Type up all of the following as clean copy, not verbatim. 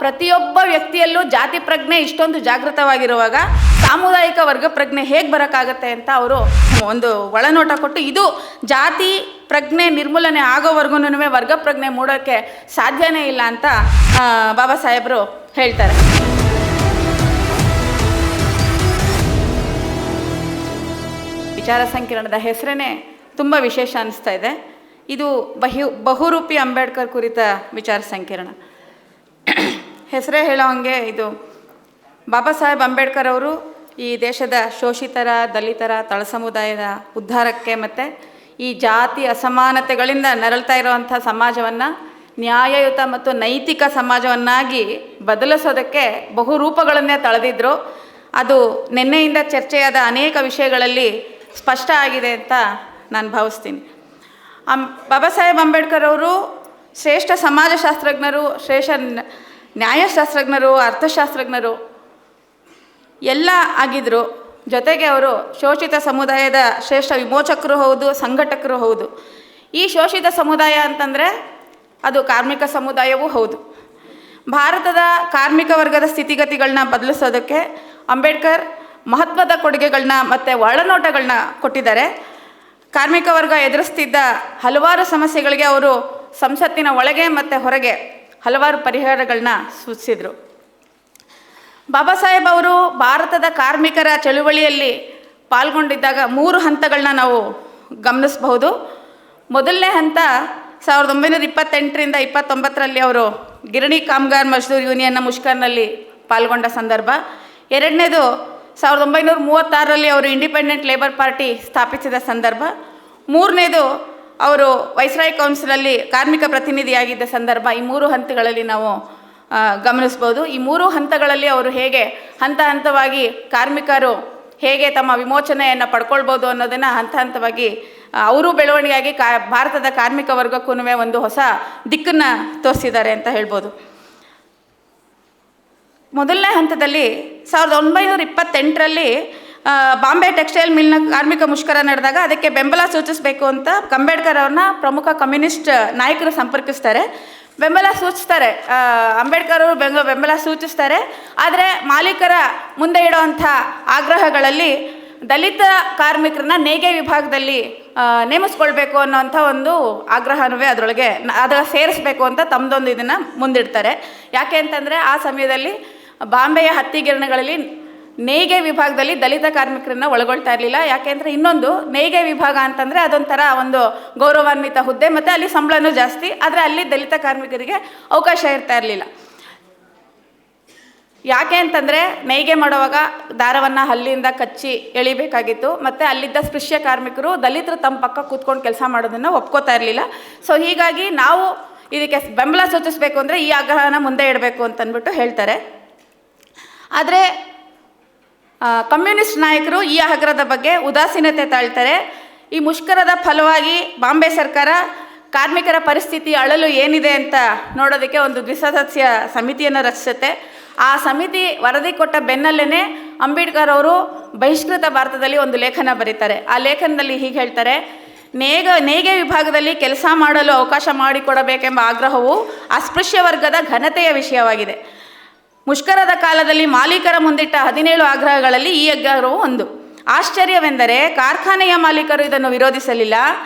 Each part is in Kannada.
ಪ್ರತಿಯೊಬ್ಬ ವ್ಯಕ್ತಿಯಲ್ಲೂ ಜಾತಿ ಪ್ರಜ್ಞೆ ಇಷ್ಟೊಂದು ಜಾಗೃತವಾಗಿರುವಾಗ ಸಾಮುದಾಯಿಕ ವರ್ಗ ಪ್ರಜ್ಞೆ ಹೇಗೆ ಬರೋಕ್ಕಾಗತ್ತೆ ಅಂತ ಅವರು ಒಂದು ಒಳನೋಟ ಕೊಟ್ಟು, ಇದು ಜಾತಿ ಪ್ರಜ್ಞೆ ನಿರ್ಮೂಲನೆ ಆಗೋವರೆಗೂ ವರ್ಗ ಪ್ರಜ್ಞೆ ಮೂಡೋಕ್ಕೆ ಸಾಧ್ಯನೇ ಇಲ್ಲ ಅಂತ ಬಾಬಾ ಸಾಹೇಬರು ಹೇಳ್ತಾರೆ. ವಿಚಾರ ಸಂಕಿರಣದ ಹೆಸರೇ ತುಂಬ ವಿಶೇಷ ಅನಿಸ್ತಾ ಇದೆ. ಇದು ಬಹುರೂಪಿ ಅಂಬೇಡ್ಕರ್ ಕುರಿತ ವಿಚಾರ ಸಂಕಿರಣ. ಹೆಸರೇ ಹೇಳೋ ಹಾಗೆ ಇದು ಬಾಬಾ ಸಾಹೇಬ್ ಅಂಬೇಡ್ಕರ್ ಅವರು ಈ ದೇಶದ ಶೋಷಿತರ, ದಲಿತರ, ತಳ ಸಮುದಾಯದ ಉದ್ಧಾರಕ್ಕೆ ಮತ್ತು ಈ ಜಾತಿ ಅಸಮಾನತೆಗಳಿಂದ ನರಳ್ತಾ ಇರುವಂಥ ಸಮಾಜವನ್ನು ನ್ಯಾಯಯುತ ಮತ್ತು ನೈತಿಕ ಸಮಾಜವನ್ನಾಗಿ ಬದಲಿಸೋದಕ್ಕೆ ಬಹುರೂಪಗಳನ್ನೇ ತಳೆದಿದ್ದರು. ಅದು ನಿನ್ನೆಯಿಂದ ಚರ್ಚೆಯಾದ ಅನೇಕ ವಿಷಯಗಳಲ್ಲಿ ಸ್ಪಷ್ಟ ಆಗಿದೆ ಅಂತ ನಾನು ಭಾವಿಸ್ತೀನಿ. ಬಾಬಾ ಸಾಹೇಬ್ ಅಂಬೇಡ್ಕರ್ ಅವರು ಶ್ರೇಷ್ಠ ಸಮಾಜಶಾಸ್ತ್ರಜ್ಞರು, ಶ್ರೇಷ್ಠ ನ್ಯಾಯಶಾಸ್ತ್ರಜ್ಞರು, ಅರ್ಥಶಾಸ್ತ್ರಜ್ಞರು ಎಲ್ಲ ಆಗಿದ್ದರು. ಜೊತೆಗೆ ಅವರು ಶೋಷಿತ ಸಮುದಾಯದ ಶ್ರೇಷ್ಠ ವಿಮೋಚಕರು ಹೌದು, ಸಂಘಟಕರು ಹೌದು. ಈ ಶೋಷಿತ ಸಮುದಾಯ ಅಂತಂದರೆ ಅದು ಕಾರ್ಮಿಕ ಸಮುದಾಯವೂ ಹೌದು. ಭಾರತದ ಕಾರ್ಮಿಕ ವರ್ಗದ ಸ್ಥಿತಿಗತಿಗಳನ್ನ ಬದಲಿಸೋದಕ್ಕೆ ಅಂಬೇಡ್ಕರ್ ಮಹತ್ವದ ಕೊಡುಗೆಗಳನ್ನ ಮತ್ತು ಒಳನೋಟಗಳನ್ನ ಕೊಟ್ಟಿದ್ದಾರೆ. ಕಾರ್ಮಿಕ ವರ್ಗ ಎದುರಿಸ್ತಿದ್ದ ಹಲವಾರು ಸಮಸ್ಯೆಗಳಿಗೆ ಅವರು ಸಂಸತ್ತಿನ ಒಳಗೆ ಮತ್ತು ಹೊರಗೆ ಹಲವಾರು ಪರಿಹಾರಗಳನ್ನ ಸೂಚಿಸಿದರು. ಬಾಬಾ ಸಾಹೇಬ್ ಅವರು ಭಾರತದ ಕಾರ್ಮಿಕರ ಚಳುವಳಿಯಲ್ಲಿ ಪಾಲ್ಗೊಂಡಿದ್ದಾಗ 3 ಹಂತಗಳನ್ನ ನಾವು ಗಮನಿಸಬಹುದು. ಮೊದಲನೇ ಹಂತ 1928ರಿಂದ 29ರಲ್ಲಿ ಅವರು ಗಿರಣಿ ಕಾಮಗಾರ್ ಮಜ್ದೂರ್ ಯೂನಿಯನ್ನ ಮುಷ್ಕರ್ನಲ್ಲಿ ಪಾಲ್ಗೊಂಡ ಸಂದರ್ಭ. ಎರಡನೇದು 1936ರಲ್ಲಿ ಅವರು ಇಂಡಿಪೆಂಡೆಂಟ್ ಲೇಬರ್ ಪಾರ್ಟಿ ಸ್ಥಾಪಿಸಿದ ಸಂದರ್ಭ. ಮೂರನೇದು ಅವರು ವೈಸ್ರಾಯ್ ಕೌನ್ಸಿಲಲ್ಲಿ ಕಾರ್ಮಿಕ ಪ್ರತಿನಿಧಿಯಾಗಿದ್ದ ಸಂದರ್ಭ. ಈ 3 ಹಂತಗಳಲ್ಲಿ ನಾವು ಗಮನಿಸ್ಬೋದು. ಈ 3 ಹಂತಗಳಲ್ಲಿ ಅವರು ಹೇಗೆ ಹಂತ ಹಂತವಾಗಿ ಕಾರ್ಮಿಕರು ಹೇಗೆ ತಮ್ಮ ವಿಮೋಚನೆಯನ್ನು ಪಡ್ಕೊಳ್ಬೋದು ಅನ್ನೋದನ್ನು ಹಂತ ಹಂತವಾಗಿ ಅವರು ಬೆಳವಣಿಗೆಯಾಗಿ ಭಾರತದ ಕಾರ್ಮಿಕ ವರ್ಗಕ್ಕೂ ಒಂದು ಹೊಸ ದಿಕ್ಕನ್ನು ತೋರಿಸಿದ್ದಾರೆ ಅಂತ ಹೇಳ್ಬೋದು. ಮೊದಲನೇ ಹಂತದಲ್ಲಿ 1928ರಲ್ಲಿ ಬಾಂಬೆ ಟೆಕ್ಸ್ಟೈಲ್ ಮಿಲ್ನ ಕಾರ್ಮಿಕ ಮುಷ್ಕರ ನಡೆದಾಗ ಅದಕ್ಕೆ ಬೆಂಬಲ ಸೂಚಿಸಬೇಕು ಅಂತ ಅಂಬೇಡ್ಕರ್ ಅವ್ರನ್ನ ಪ್ರಮುಖ ಕಮ್ಯುನಿಸ್ಟ್ ನಾಯಕರು ಸಂಪರ್ಕಿಸ್ತಾರೆ. ಬೆಂಬಲ ಸೂಚಿಸ್ತಾರೆ, ಅಂಬೇಡ್ಕರ್ ಅವರು ಬೆಂಬಲ ಸೂಚಿಸ್ತಾರೆ. ಆದರೆ ಮಾಲೀಕರ ಮುಂದೆ ಇಡುವಂಥ ಆಗ್ರಹಗಳಲ್ಲಿ ದಲಿತ ಕಾರ್ಮಿಕರನ್ನ ನೇಯ್ಗೆ ವಿಭಾಗದಲ್ಲಿ ನೇಮಿಸ್ಕೊಳ್ಬೇಕು ಅನ್ನೋಂಥ ಒಂದು ಆಗ್ರಹವೇ ಅದರೊಳಗೆ ಸೇರಿಸ್ಬೇಕು ಅಂತ ತಮ್ಮದೊಂದು ಇದನ್ನು ಮುಂದಿಡ್ತಾರೆ. ಯಾಕೆ ಅಂತಂದರೆ ಆ ಸಮಯದಲ್ಲಿ ಬಾಂಬೆಯ ಹತ್ತಿ ಗಿರಣಿಗಳಲ್ಲಿ ನೇಯ್ಗೆ ವಿಭಾಗದಲ್ಲಿ ದಲಿತ ಕಾರ್ಮಿಕರನ್ನ ಒಳಗೊಳ್ತಾ ಇರಲಿಲ್ಲ. ಯಾಕೆಂದರೆ ಇನ್ನೊಂದು ನೇಯ್ಗೆ ವಿಭಾಗ ಅಂತಂದರೆ ಅದೊಂಥರ ಒಂದು ಗೌರವಾನ್ವಿತ ಹುದ್ದೆ ಮತ್ತು ಅಲ್ಲಿ ಸಂಬಳನೂ ಜಾಸ್ತಿ. ಆದರೆ ಅಲ್ಲಿ ದಲಿತ ಕಾರ್ಮಿಕರಿಗೆ ಅವಕಾಶ ಇರ್ತಾ ಇರಲಿಲ್ಲ. ಯಾಕೆ ಅಂತಂದರೆ ನೇಯ್ಗೆ ಮಾಡುವಾಗ ದಾರವನ್ನು ಹಲ್ಲಿಂದ ಕಚ್ಚಿ ಎಳಿಬೇಕಾಗಿತ್ತು ಮತ್ತು ಅಲ್ಲಿದ್ದ ಸ್ಪೃಶ್ಯ ಕಾರ್ಮಿಕರು ದಲಿತರು ತಮ್ಮ ಪಕ್ಕ ಕೂತ್ಕೊಂಡು ಕೆಲಸ ಮಾಡೋದನ್ನು ಒಪ್ಕೋತಾ ಇರಲಿಲ್ಲ. ಸೊ ಹೀಗಾಗಿ ನಾವು ಇದಕ್ಕೆ ಬೆಂಬಲ ಸೂಚಿಸಬೇಕು ಅಂದರೆ ಈ ಆಗ್ರಹನ ಮುಂದೆ ಇಡಬೇಕು ಅಂತಂದ್ಬಿಟ್ಟು ಹೇಳ್ತಾರೆ. ಆದರೆ ಕಮ್ಯುನಿಸ್ಟ್ ನಾಯಕರು ಈ ಆಗ್ರಹದ ಬಗ್ಗೆ ಉದಾಸೀನತೆ ತಾಳ್ತಾರೆ. ಈ ಮುಷ್ಕರದ ಫಲವಾಗಿ ಬಾಂಬೆ ಸರ್ಕಾರ ಕಾರ್ಮಿಕರ ಪರಿಸ್ಥಿತಿ ಅಳಲು ಏನಿದೆ ಅಂತ ನೋಡೋದಕ್ಕೆ ಒಂದು ದ್ವಿಸದಸ್ಯ ಸಮಿತಿಯನ್ನು ರಚಿಸುತ್ತೆ. ಆ ಸಮಿತಿ ವರದಿ ಕೊಟ್ಟ ಬೆನ್ನಲ್ಲೇ ಅಂಬೇಡ್ಕರ್ ಅವರು ಬಹಿಷ್ಕೃತ ಭಾರತದಲ್ಲಿ ಒಂದು ಲೇಖನ ಬರೀತಾರೆ. ಆ ಲೇಖನದಲ್ಲಿ ಹೀಗೆ ಹೇಳ್ತಾರೆ: ನೇಯ್ಗೆ ವಿಭಾಗದಲ್ಲಿ ಕೆಲಸ ಮಾಡಲು ಅವಕಾಶ ಮಾಡಿಕೊಡಬೇಕೆಂಬ ಆಗ್ರಹವು ಅಸ್ಪೃಶ್ಯ ವರ್ಗದ ಘನತೆಯ ವಿಷಯವಾಗಿದೆ. ಮುಷ್ಕರದ ಕಾಲದಲ್ಲಿ ಮಾಲೀಕರ ಮುಂದಿಟ್ಟ 17 ಆಗ್ರಹಗಳಲ್ಲಿ ಈ ಆಗ್ರಹವು ಒಂದು. ಆಶ್ಚರ್ಯವೆಂದರೆ ಕಾರ್ಖಾನೆಯ ಮಾಲೀಕರು ಇದನ್ನು ವಿರೋಧಿಸಲಿಲ್ಲ,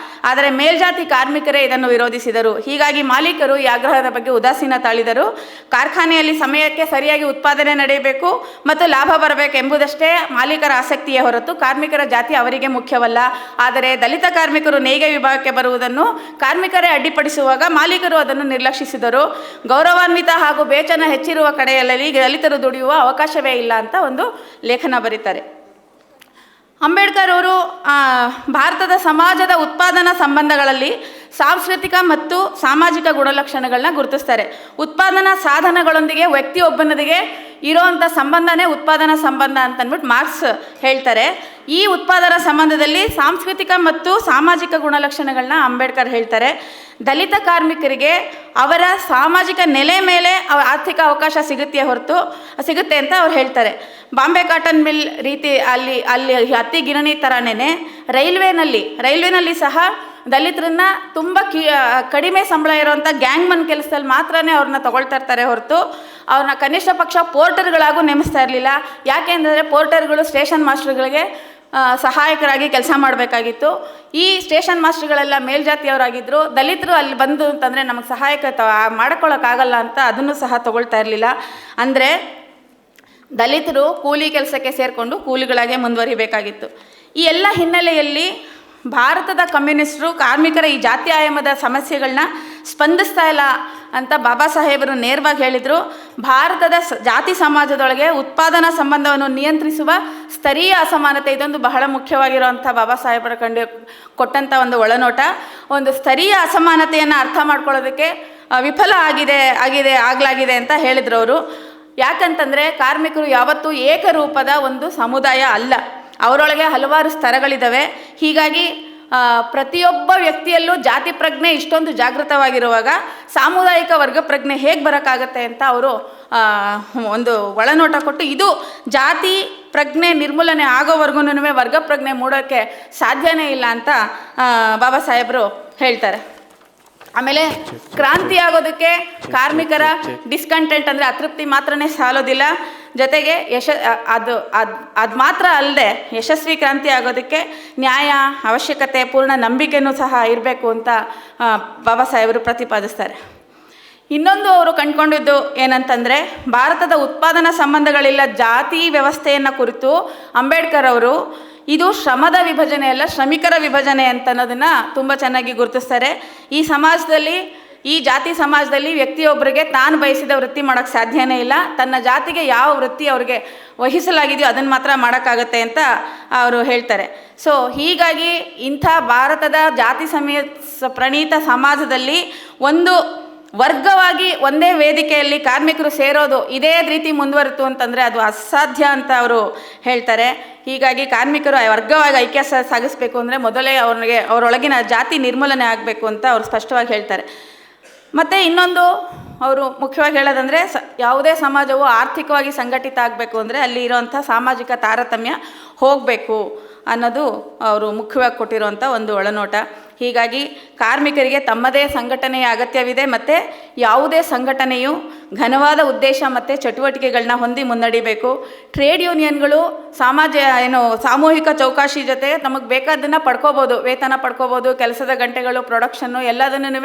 ಆದರೆ ಮೇಲ್ಜಾತಿ ಕಾರ್ಮಿಕರೇ ಇದನ್ನು ವಿರೋಧಿಸಿದರು. ಹೀಗಾಗಿ ಮಾಲೀಕರು ಈ ಆಗ್ರಹದ ಬಗ್ಗೆ ಉದಾಸೀನ ತಾಳಿದರು. ಕಾರ್ಖಾನೆಯಲ್ಲಿ ಸಮಯಕ್ಕೆ ಸರಿಯಾಗಿ ಉತ್ಪಾದನೆ ನಡೆಯಬೇಕು ಮತ್ತು ಲಾಭ ಬರಬೇಕು ಎಂಬುದಷ್ಟೇ ಮಾಲೀಕರ ಆಸಕ್ತಿಯೇ ಹೊರತು ಕಾರ್ಮಿಕರ ಜಾತಿ ಅವರಿಗೆ ಮುಖ್ಯವಲ್ಲ. ಆದರೆ ದಲಿತ ಕಾರ್ಮಿಕರು ನೇಯ್ಗೆ ವಿಭಾಗಕ್ಕೆ ಬರುವುದನ್ನು ಕಾರ್ಮಿಕರೇ ಅಡ್ಡಿಪಡಿಸುವಾಗ ಮಾಲೀಕರು ಅದನ್ನು ನಿರ್ಲಕ್ಷಿಸಿದರು. ಗೌರವಾನ್ವಿತ ಹಾಗೂ ವೇತನ ಹೆಚ್ಚಿರುವ ಕಡೆಯಲ್ಲಿ ದಲಿತರು ದುಡಿಯುವ ಅವಕಾಶವೇ ಇಲ್ಲ ಅಂತ ಒಂದು ಲೇಖನ ಬರೀತಾರೆ. ಅಂಬೇಡ್ಕರ್ ಅವರು ಭಾರತದ ಸಮಾಜದ ಉತ್ಪಾದನಾ ಸಂಬಂಧಗಳಲ್ಲಿ ಸಾಂಸ್ಕೃತಿಕ ಮತ್ತು ಸಾಮಾಜಿಕ ಗುಣಲಕ್ಷಣಗಳನ್ನ ಗುರುತಿಸ್ತಾರೆ. ಉತ್ಪಾದನಾ ಸಾಧನಗಳೊಂದಿಗೆ ವ್ಯಕ್ತಿಯೊಬ್ಬನಿಗೆ ಇರೋವಂಥ ಸಂಬಂಧನೇ ಉತ್ಪಾದನಾ ಸಂಬಂಧ ಅಂತಂದ್ಬಿಟ್ಟು ಮಾರ್ಕ್ಸ್ ಹೇಳ್ತಾರೆ. ಈ ಉತ್ಪಾದನಾ ಸಂಬಂಧದಲ್ಲಿ ಸಾಂಸ್ಕೃತಿಕ ಮತ್ತು ಸಾಮಾಜಿಕ ಗುಣಲಕ್ಷಣಗಳನ್ನ ಅಂಬೇಡ್ಕರ್ ಹೇಳ್ತಾರೆ. ದಲಿತ ಕಾರ್ಮಿಕರಿಗೆ ಅವರ ಸಾಮಾಜಿಕ ನೆಲೆ ಮೇಲೆ ಆರ್ಥಿಕ ಅವಕಾಶ ಸಿಗುತ್ತೆ ಅಂತ ಅವ್ರು ಹೇಳ್ತಾರೆ. ಬಾಂಬೆ ಕಾಟನ್ ಮಿಲ್ ರೀತಿ ಅಲ್ಲಿ ಹತ್ತಿ ಗಿರಣಿ ಥರನೇ ರೈಲ್ವೆನಲ್ಲಿ ಸಹ ದಲಿತರನ್ನ ತುಂಬ ಕಡಿಮೆ ಸಂಬಳ ಇರೋವಂಥ ಗ್ಯಾಂಗ್ಮನ್ ಕೆಲಸದಲ್ಲಿ ಮಾತ್ರನೇ ಅವ್ರನ್ನ ತಗೊಳ್ತಾ ಇರ್ತಾರೆ ಹೊರತು ಅವ್ರನ್ನ ಕನಿಷ್ಠ ಪಕ್ಷ ಪೋರ್ಟರ್ಗಳಾಗೂ ನೇಮಿಸ್ತಾ ಇರಲಿಲ್ಲ. ಯಾಕೆಂದರೆ ಪೋರ್ಟರ್ಗಳು ಸ್ಟೇಷನ್ ಮಾಸ್ಟರ್ಗಳಿಗೆ ಸಹಾಯಕರಾಗಿ ಕೆಲಸ ಮಾಡಬೇಕಾಗಿತ್ತು. ಈ ಸ್ಟೇಷನ್ ಮಾಸ್ಟರ್ಗಳೆಲ್ಲ ಮೇಲ್ಜಾತಿಯವರಾಗಿದ್ದರು. ದಲಿತರು ಅಲ್ಲಿ ಬಂದು ಅಂತಂದರೆ ನಮಗೆ ಸಹಾಯಕ ಮಾಡ್ಕೊಳ್ಳೋಕ್ಕಾಗಲ್ಲ ಅಂತ ಅದನ್ನು ಸಹ ತಗೊಳ್ತಾ ಇರಲಿಲ್ಲ. ಅಂದರೆ ದಲಿತರು ಕೂಲಿ ಕೆಲಸಕ್ಕೆ ಸೇರಿಕೊಂಡು ಕೂಲಿಗಳಾಗೆ ಮುಂದುವರಿಬೇಕಾಗಿತ್ತು. ಈ ಎಲ್ಲ ಹಿನ್ನೆಲೆಯಲ್ಲಿ ಭಾರತದ ಕಮ್ಯುನಿಸ್ಟರು ಕಾರ್ಮಿಕರ ಈ ಜಾತಿ ಆಯಾಮದ ಸಮಸ್ಯೆಗಳನ್ನ ಸ್ಪಂದಿಸ್ತಾ ಇಲ್ಲ ಅಂತ ಬಾಬಾ ಸಾಹೇಬರು ನೇರವಾಗಿ ಹೇಳಿದರು. ಭಾರತದ ಜಾತಿ ಸಮಾಜದೊಳಗೆ ಉತ್ಪಾದನಾ ಸಂಬಂಧವನ್ನು ನಿಯಂತ್ರಿಸುವ ಸ್ತರೀಯ ಅಸಮಾನತೆ, ಇದೊಂದು ಬಹಳ ಮುಖ್ಯವಾಗಿರುವಂಥ ಬಾಬಾ ಸಾಹೇಬರ ಕೊಟ್ಟಂಥ ಒಂದು ಒಳನೋಟ. ಒಂದು ಸ್ತರೀಯ ಅಸಮಾನತೆಯನ್ನು ಅರ್ಥ ಮಾಡ್ಕೊಳ್ಳೋದಕ್ಕೆ ವಿಫಲ ಆಗಲಾಗಿದೆ ಅಂತ ಹೇಳಿದ್ರು ಅವರು. ಯಾಕಂತಂದರೆ ಕಾರ್ಮಿಕರು ಯಾವತ್ತೂ ಏಕರೂಪದ ಒಂದು ಸಮುದಾಯ ಅಲ್ಲ, ಅವರೊಳಗೆ ಹಲವಾರು ಸ್ತರಗಳಿದ್ದಾವೆ. ಹೀಗಾಗಿ ಪ್ರತಿಯೊಬ್ಬ ವ್ಯಕ್ತಿಯಲ್ಲೂ ಜಾತಿ ಪ್ರಜ್ಞೆ ಇಷ್ಟೊಂದು ಜಾಗೃತವಾಗಿರುವಾಗ ಸಾಮುದಾಯಿಕ ವರ್ಗ ಪ್ರಜ್ಞೆ ಹೇಗೆ ಬರೋಕ್ಕಾಗತ್ತೆ ಅಂತ ಅವರು ಒಂದು ಒಳನೋಟ ಕೊಟ್ಟು, ಇದು ಜಾತಿ ಪ್ರಜ್ಞೆ ನಿರ್ಮೂಲನೆ ಆಗೋವರೆಗೂ ವರ್ಗ ಪ್ರಜ್ಞೆ ಮೂಡೋಕ್ಕೆ ಸಾಧ್ಯನೇ ಇಲ್ಲ ಅಂತ ಬಾಬಾ ಸಾಹೇಬರು ಹೇಳ್ತಾರೆ. ಆಮೇಲೆ ಕ್ರಾಂತಿ ಆಗೋದಕ್ಕೆ ಕಾರ್ಮಿಕರ ಡಿಸ್ಕಂಟೆಂಟ್ ಅಂದರೆ ಅತೃಪ್ತಿ ಮಾತ್ರನೇ ಸಾಲೋದಿಲ್ಲ, ಜೊತೆಗೆ ಅದು ಮಾತ್ರ ಅಲ್ಲದೆ ಯಶಸ್ವಿ ಕ್ರಾಂತಿ ಆಗೋದಕ್ಕೆ ನ್ಯಾಯ, ಅವಶ್ಯಕತೆ, ಪೂರ್ಣ ನಂಬಿಕೆಯೂ ಸಹ ಇರಬೇಕು ಅಂತ ಬಾಬಾ ಸಾಹೇಬರು ಪ್ರತಿಪಾದಿಸ್ತಾರೆ. ಇನ್ನೊಂದು ಅವರು ಕಂಡುಕೊಂಡಿದ್ದು ಏನಂತಂದರೆ, ಭಾರತದ ಉತ್ಪಾದನಾ ಸಂಬಂಧಗಳಿಲ್ಲ ಜಾತಿ ವ್ಯವಸ್ಥೆಯನ್ನು ಕುರಿತು ಅಂಬೇಡ್ಕರ್ ಅವರು ಇದು ಶ್ರಮದ ವಿಭಜನೆ ಅಲ್ಲ, ಶ್ರಮಿಕರ ವಿಭಜನೆ ಅಂತ ಅನ್ನೋದನ್ನು ತುಂಬ ಚೆನ್ನಾಗಿ ಗುರುತಿಸ್ತಾರೆ. ಈ ಜಾತಿ ಸಮಾಜದಲ್ಲಿ ವ್ಯಕ್ತಿಯೊಬ್ಬರಿಗೆ ತಾನು ಬಯಸಿದ ವೃತ್ತಿ ಮಾಡೋಕ್ಕೆ ಸಾಧ್ಯನೇ ಇಲ್ಲ. ತನ್ನ ಜಾತಿಗೆ ಯಾವ ವೃತ್ತಿ ಅವ್ರಿಗೆ ವಹಿಸಲಾಗಿದೆಯೋ ಅದನ್ನು ಮಾತ್ರ ಮಾಡೋಕ್ಕಾಗತ್ತೆ ಅಂತ ಅವರು ಹೇಳ್ತಾರೆ. ಸೊ ಹೀಗಾಗಿ ಇಂಥ ಭಾರತದ ಜಾತಿ ಪ್ರಣೀತ ಸಮಾಜದಲ್ಲಿ ಒಂದು ವರ್ಗವಾಗಿ ಒಂದೇ ವೇದಿಕೆಯಲ್ಲಿ ಕಾರ್ಮಿಕರು ಸೇರೋದು ಇದೇ ರೀತಿ ಮುಂದುವರಿತು ಅಂತಂದರೆ ಅದು ಅಸಾಧ್ಯ ಅಂತ ಅವರು ಹೇಳ್ತಾರೆ. ಹೀಗಾಗಿ ಕಾರ್ಮಿಕರು ವರ್ಗವಾಗಿ ಐಕ್ಯ ಸಾಗಿಸ್ಬೇಕು ಅಂದರೆ ಮೊದಲೇ ಅವರೊಳಗಿನ ಜಾತಿ ನಿರ್ಮೂಲನೆ ಆಗಬೇಕು ಅಂತ ಅವರು ಸ್ಪಷ್ಟವಾಗಿ ಹೇಳ್ತಾರೆ. ಮತ್ತು ಇನ್ನೊಂದು ಅವರು ಮುಖ್ಯವಾಗಿ ಹೇಳೋದಂದರೆ, ಯಾವುದೇ ಸಮಾಜವು ಆರ್ಥಿಕವಾಗಿ ಸಂಘಟಿತ ಆಗಬೇಕು ಅಂದರೆ ಅಲ್ಲಿ ಇರೋವಂಥ ಸಾಮಾಜಿಕ ತಾರತಮ್ಯ ಹೋಗಬೇಕು ಅನ್ನೋದು ಅವರು ಮುಖ್ಯವಾಗಿ ಕೊಟ್ಟಿರುವಂಥ ಒಂದು ಒಳನೋಟ. ಹೀಗಾಗಿ ಕಾರ್ಮಿಕರಿಗೆ ತಮ್ಮದೇ ಸಾಂಘಟನೆಯ ಅಗತ್ಯವಿದೆ ಮತ್ತು ಯಾವುದೇ ಸಂಘಟನೆಯು ಘನವಾದ ಉದ್ದೇಶ ಮತ್ತು ಚಟುವಟಿಕೆಗಳನ್ನ ಹೊಂದಿ ಮುನ್ನಡಿಬೇಕು. ಟ್ರೇಡ್ ಯೂನಿಯನ್ಗಳು ಸಾಮೂಹಿಕ ಚೌಕಾಶಿ ಜೊತೆ ನಮಗೆ ಬೇಕಾದನ್ನು ಪಡ್ಕೋಬೋದು, ವೇತನ ಪಡ್ಕೋಬೋದು, ಕೆಲಸದ ಗಂಟೆಗಳು, ಪ್ರೊಡಕ್ಷನ್ನು ಎಲ್ಲದನ್ನೂ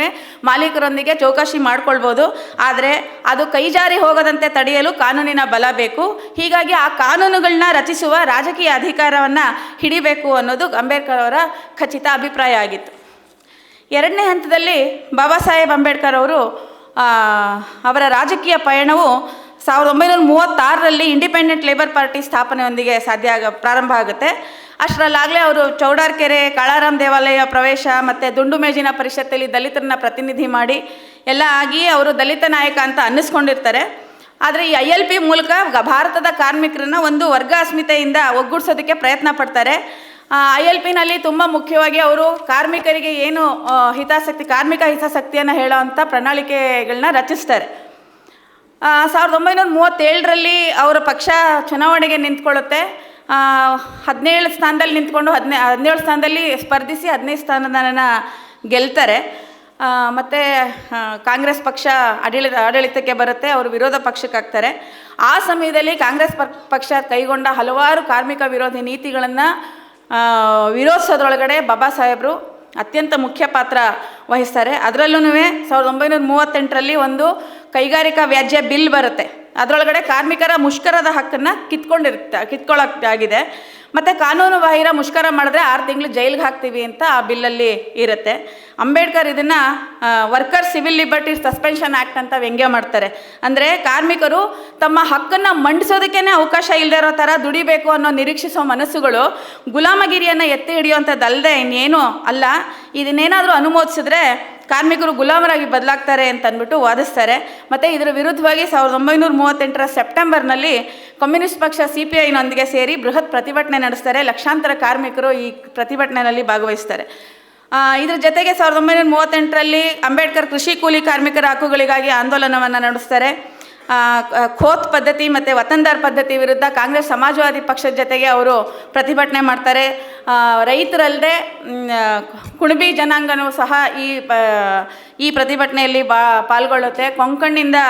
ಮಾಲೀಕರೊಂದಿಗೆ ಚೌಕಾಶಿ ಮಾಡ್ಕೊಳ್ಬೋದು. ಆದರೆ ಅದು ಕೈಜಾರಿ ಹೋಗದಂತೆ ತಡೆಯಲು ಕಾನೂನಿನ ಬಲ ಬೇಕು. ಹೀಗಾಗಿ ಆ ಕಾನೂನುಗಳನ್ನ ರಚಿಸುವ ರಾಜಕೀಯ ಅಧಿಕಾರವನ್ನು ಹಿಡಿಬೇಕು ಅನ್ನೋದು ಅಂಬೇಡ್ಕರ್ ಅವರ ಖಚಿತ ಅಭಿಪ್ರಾಯ ಆಗಿತ್ತು. ಎರಡನೇ ಹಂತದಲ್ಲಿ ಬಾಬಾ ಸಾಹೇಬ್ ಅಂಬೇಡ್ಕರ್ ಅವರು ಅವರ ರಾಜಕೀಯ ಪಯಣವು 1936ರಲ್ಲಿ ಇಂಡಿಪೆಂಡೆಂಟ್ ಲೇಬರ್ ಪಾರ್ಟಿ ಸ್ಥಾಪನೆಯೊಂದಿಗೆ ಪ್ರಾರಂಭ ಆಗುತ್ತೆ. ಅಷ್ಟರಲ್ಲಾಗಲೇ ಅವರು ಚೌಡಾರ್ಕೆರೆ, ಕಾಳಾರಾಮ್ ದೇವಾಲಯ ಪ್ರವೇಶ ಮತ್ತು ದುಂಡು ಮೇಜಿನ ಪರಿಷತ್ತಲ್ಲಿ ದಲಿತರನ್ನ ಪ್ರತಿನಿಧಿ ಮಾಡಿ ಎಲ್ಲ ಆಗಿ ಅವರು ದಲಿತ ನಾಯಕ ಅಂತ ಅನ್ನಿಸ್ಕೊಂಡಿರ್ತಾರೆ. ಆದರೆ ಈ ILP ಮೂಲಕ ಭಾರತದ ಕಾರ್ಮಿಕರನ್ನ ಒಂದು ವರ್ಗ ಅಸ್ಮಿತೆಯಿಂದ ಒಗ್ಗೂಡಿಸೋದಕ್ಕೆ ಪ್ರಯತ್ನ ಪಡ್ತಾರೆ. ILPನಲ್ಲಿ ತುಂಬ ಮುಖ್ಯವಾಗಿ ಅವರು ಕಾರ್ಮಿಕರಿಗೆ ಏನು ಕಾರ್ಮಿಕ ಹಿತಾಸಕ್ತಿಯನ್ನು ಹೇಳೋವಂಥ ಪ್ರಣಾಳಿಕೆಗಳನ್ನ ರಚಿಸ್ತಾರೆ. 1937ರಲ್ಲಿ ಅವರ ಪಕ್ಷ ಚುನಾವಣೆಗೆ ನಿಂತ್ಕೊಳ್ಳುತ್ತೆ. 17 ಸ್ಥಾನದಲ್ಲಿ ನಿಂತ್ಕೊಂಡು 17 ಸ್ಥಾನದಲ್ಲಿ ಸ್ಪರ್ಧಿಸಿ 15 ಸ್ಥಾನವನ್ನು ಗೆಲ್ತಾರೆ. ಮತ್ತು ಕಾಂಗ್ರೆಸ್ ಪಕ್ಷ ಆಡಳಿತಕ್ಕೆ ಬರುತ್ತೆ, ಅವರು ವಿರೋಧ ಪಕ್ಷಕ್ಕಾಗ್ತಾರೆ. ಆ ಸಮಯದಲ್ಲಿ ಕಾಂಗ್ರೆಸ್ ಪಕ್ಷ ಕೈಗೊಂಡ ಹಲವಾರು ಕಾರ್ಮಿಕ ವಿರೋಧಿ ನೀತಿಗಳನ್ನು ವಿರೋಧಿಸೋದ್ರೊಳಗಡೆ ಬಾಬಾ ಸಾಹೇಬರು ಅತ್ಯಂತ ಮುಖ್ಯ ಪಾತ್ರ ವಹಿಸ್ತಾರೆ. ಅದರಲ್ಲೂ 1938ರಲ್ಲಿ ಒಂದು ಕೈಗಾರಿಕಾ ವ್ಯಾಜ್ಯ ಬಿಲ್ ಬರುತ್ತೆ. ಅದರೊಳಗಡೆ ಕಾರ್ಮಿಕರ ಮುಷ್ಕರದ ಹಕ್ಕನ್ನು ಕಿತ್ಕೊಳ್ಳೋಕ್ಕಾಗಿದೆ. ಮತ್ತು ಕಾನೂನು ಬಾಹಿರ ಮುಷ್ಕರ ಮಾಡಿದ್ರೆ 6 ತಿಂಗಳು ಜೈಲಿಗೆ ಹಾಕ್ತೀವಿ ಅಂತ ಆ ಬಿಲ್ಲಲ್ಲಿ ಇರುತ್ತೆ. ಅಂಬೇಡ್ಕರ್ ಇದನ್ನು worker civil liberty suspension act ಅಂತ ವ್ಯಂಗ್ಯ ಮಾಡ್ತಾರೆ. ಅಂದರೆ ಕಾರ್ಮಿಕರು ತಮ್ಮ ಹಕ್ಕನ್ನು ಮಂಡಿಸೋದಕ್ಕೇ ಅವಕಾಶ ಇಲ್ಲದೆ ಇರೋ ಥರ ದುಡಿಬೇಕು ಅನ್ನೋ ನಿರೀಕ್ಷಿಸೋ ಮನಸ್ಸುಗಳು ಗುಲಾಮಗಿರಿಯನ್ನು ಎತ್ತಿ ಹಿಡಿಯುವಂಥದ್ದಲ್ಲದೆ ಇನ್ನೇನು ಅಲ್ಲ. ಇದನ್ನೇನಾದರೂ ಅನುಮೋದಿಸಿದ್ರೆ ಕಾರ್ಮಿಕರು ಗುಲಾಮರಾಗಿ ಬದಲಾಗ್ತಾರೆ ಅಂತ ಅಂದ್ಬಿಟ್ಟು ವಾದಿಸ್ತಾರೆ. ಮತ್ತು ಇದರ ವಿರುದ್ಧವಾಗಿ 1938ರ ಸೆಪ್ಟೆಂಬರ್ನಲ್ಲಿ ಕಮ್ಯುನಿಸ್ಟ್ ಪಕ್ಷ CPIನೊಂದಿಗೆ ಸೇರಿ ಬೃಹತ್ ಪ್ರತಿಭಟನೆ ನಡೆಸ್ತಾರೆ. ಲಕ್ಷಾಂತರ ಕಾರ್ಮಿಕರು ಈ ಪ್ರತಿಭಟನೆಯಲ್ಲಿ ಭಾಗವಹಿಸ್ತಾರೆ. ಇದ್ರ ಜೊತೆಗೆ 1938ರಲ್ಲಿ ಅಂಬೇಡ್ಕರ್ ಕೃಷಿ ಕೂಲಿ ಕಾರ್ಮಿಕರ ಹಕ್ಕುಗಳಿಗಾಗಿ ಆಂದೋಲನವನ್ನು ನಡೆಸ್ತಾರೆ. ಖೋತ್ ಪದ್ಧತಿ ಮತ್ತು ವತನ್ದಾರ್ ಪದ್ಧತಿ ವಿರುದ್ಧ ಕಾಂಗ್ರೆಸ್ ಸಮಾಜವಾದಿ ಪಕ್ಷದ ಜೊತೆಗೆ ಅವರು ಪ್ರತಿಭಟನೆ ಮಾಡ್ತಾರೆ. ರೈತರಲ್ಲದೆ ಕುಣಬಿ ಜನಾಂಗನೂ ಸಹ ಈ ಪ್ರತಿಭಟನೆಯಲ್ಲಿ ಪಾಲ್ಗೊಳ್ಳುತ್ತೆ. ಕೊಂಕಣ್ಣಿಂದ